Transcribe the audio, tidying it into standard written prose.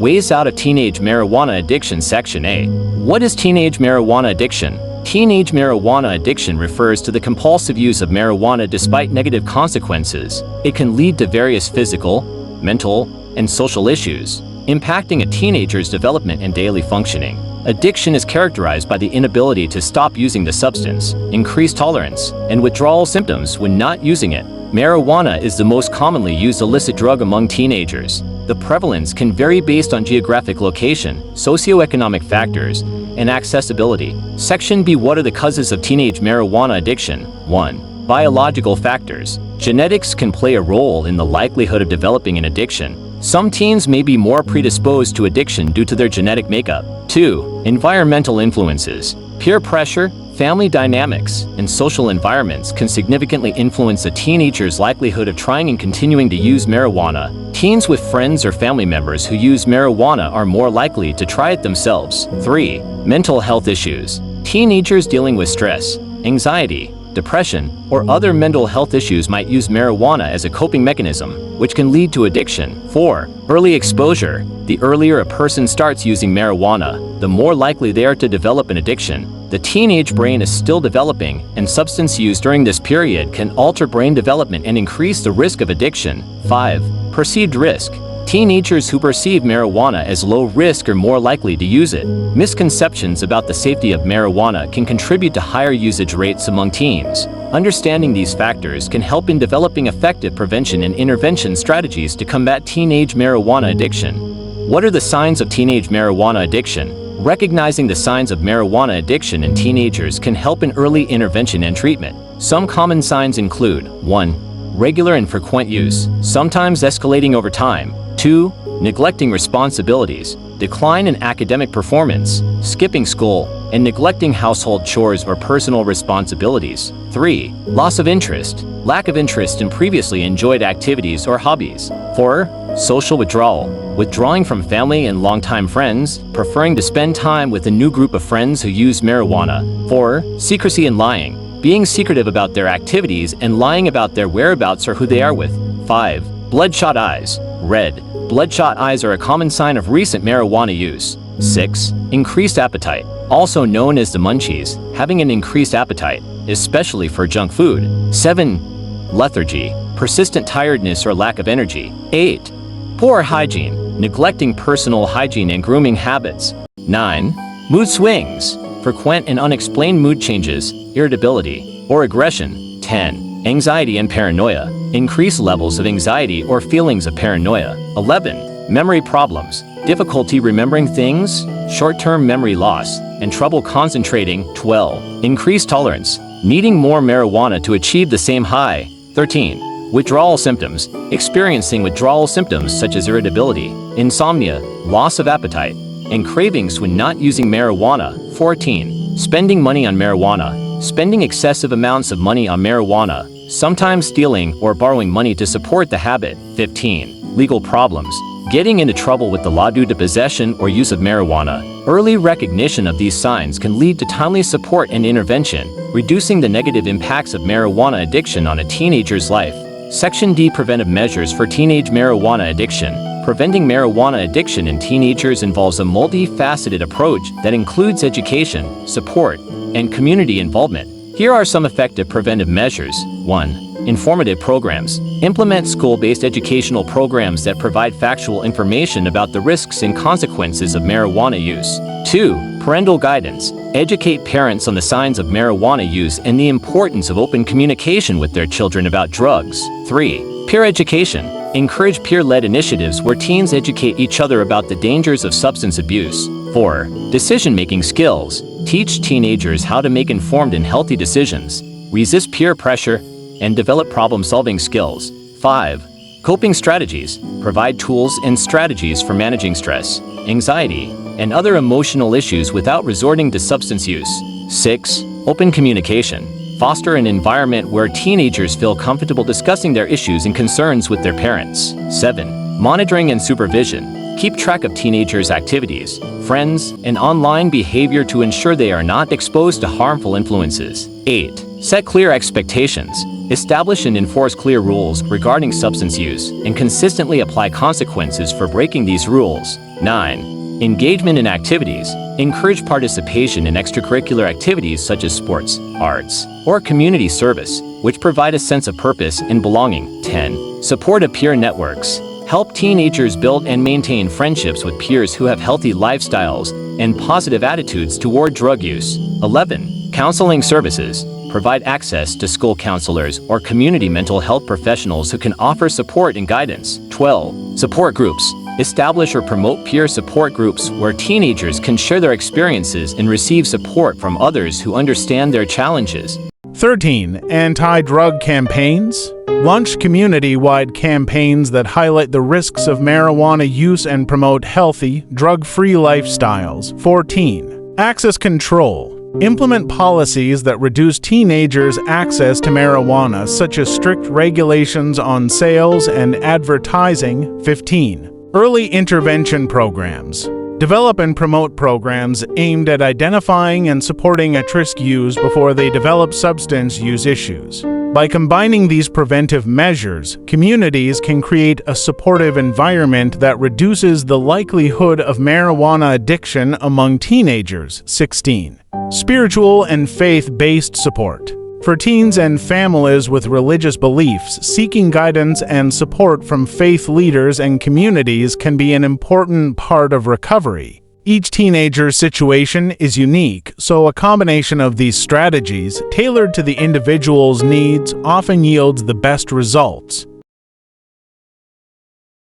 Ways out of teenage marijuana addiction. Section A. What is teenage marijuana addiction? Teenage marijuana addiction refers to the compulsive use of marijuana despite negative consequences. It can lead to various physical, mental, and social issues, impacting a teenager's development and daily functioning. Addiction is characterized by the inability to stop using the substance, increased tolerance, and withdrawal symptoms when not using it. Marijuana is the most commonly used illicit drug among teenagers. The prevalence can vary based on geographic location, socioeconomic factors, and accessibility. Section B. What are the causes of teenage marijuana addiction? 1. Biological factors. Genetics can play a role in the likelihood of developing an addiction. Some teens may be more predisposed to addiction due to their genetic makeup. 2. Environmental influences. Peer pressure, family dynamics, and social environments can significantly influence a teenager's likelihood of trying and continuing to use marijuana. Teens with friends or family members who use marijuana are more likely to try it themselves. 3. Mental health issues. Teenagers dealing with stress, anxiety, depression, or other mental health issues might use marijuana as a coping mechanism, which can lead to addiction. 4. Early exposure. The earlier a person starts using marijuana, the more likely they are to develop an addiction. The teenage brain is still developing, and substance use during this period can alter brain development and increase the risk of addiction. 5. Perceived risk. Teenagers who perceive marijuana as low risk are more likely to use it. Misconceptions about the safety of marijuana can contribute to higher usage rates among teens. Understanding these factors can help in developing effective prevention and intervention strategies to combat teenage marijuana addiction. What are the signs of teenage marijuana addiction? Recognizing the signs of marijuana addiction in teenagers can help in early intervention and treatment. Some common signs include 1. Regular and frequent use, sometimes escalating over time. 2. Neglecting responsibilities, decline in academic performance, skipping school, and neglecting household chores or personal responsibilities. 3. Loss of interest, lack of interest in previously enjoyed activities or hobbies. 4. Social withdrawal, withdrawing from family and longtime friends, preferring to spend time with a new group of friends who use marijuana. 4. Secrecy and lying, being secretive about their activities and lying about their whereabouts or who they are with. 5. Bloodshot eyes, red. Bloodshot eyes are a common sign of recent marijuana use. 6. Increased appetite, also known as the munchies, having an increased appetite, especially for junk food. 7. Lethargy, persistent tiredness or lack of energy. 8. Poor hygiene, neglecting personal hygiene and grooming habits. 9. Mood swings, frequent and unexplained mood changes, irritability, or aggression. 10. Anxiety and paranoia, increased levels of anxiety or feelings of paranoia. 11. Memory problems, difficulty remembering things, short-term memory loss, and trouble concentrating. 12. Increased tolerance, needing more marijuana to achieve the same high. 13. Withdrawal symptoms, experiencing withdrawal symptoms such as irritability, insomnia, loss of appetite, and cravings when not using marijuana. 14. Spending money on marijuana, spending excessive amounts of money on marijuana, sometimes stealing or borrowing money to support the habit. 15. Legal problems, getting into trouble with the law due to possession or use of marijuana. Early recognition of these signs can lead to timely support and intervention, reducing the negative impacts of marijuana addiction on a teenager's life. Section D. Preventive measures for teenage marijuana addiction. Preventing marijuana addiction in teenagers involves a multifaceted approach that includes education, support, and community involvement. Here are some effective preventive measures. 1. Informative programs. Implement school-based educational programs that provide factual information about the risks and consequences of marijuana use. 2. Parental guidance. Educate parents on the signs of marijuana use and the importance of open communication with their children about drugs. 3. Peer education. Encourage peer-led initiatives where teens educate each other about the dangers of substance abuse. 4. Decision-making skills. Teach teenagers how to make informed and healthy decisions, resist peer pressure, and develop problem-solving skills. 5. Coping strategies. Provide tools and strategies for managing stress, anxiety, and other emotional issues without resorting to substance use. 6. Open communication. Foster an environment where teenagers feel comfortable discussing their issues and concerns with their parents. 7. Monitoring and supervision. Keep track of teenagers' activities, friends, and online behavior to ensure they are not exposed to harmful influences. 8. Set clear expectations. Establish and enforce clear rules regarding substance use and consistently apply consequences for breaking these rules. 9. Engagement in activities. Encourage participation in extracurricular activities such as sports, arts, or community service, which provide a sense of purpose and belonging. 10. Support peer networks. Help teenagers build and maintain friendships with peers who have healthy lifestyles and positive attitudes toward drug use. 11. Counseling services. Provide access to school counselors or community mental health professionals who can offer support and guidance. 12. Support groups. Establish or promote peer support groups where teenagers can share their experiences and receive support from others who understand their challenges. 13. Anti-drug campaigns. Launch community-wide campaigns that highlight the risks of marijuana use and promote healthy, drug-free lifestyles. 14. Access control. Implement policies that reduce teenagers' access to marijuana, such as strict regulations on sales and advertising. 15. Early intervention programs. Develop and promote programs aimed at identifying and supporting at-risk use before they develop substance use issues. By combining these preventive measures, communities can create a supportive environment that reduces the likelihood of marijuana addiction among teenagers. 16. Spiritual and faith-based support. For teens and families with religious beliefs, seeking guidance and support from faith leaders and communities can be an important part of recovery. Each teenager's situation is unique, so a combination of these strategies, tailored to the individual's needs, often yields the best results.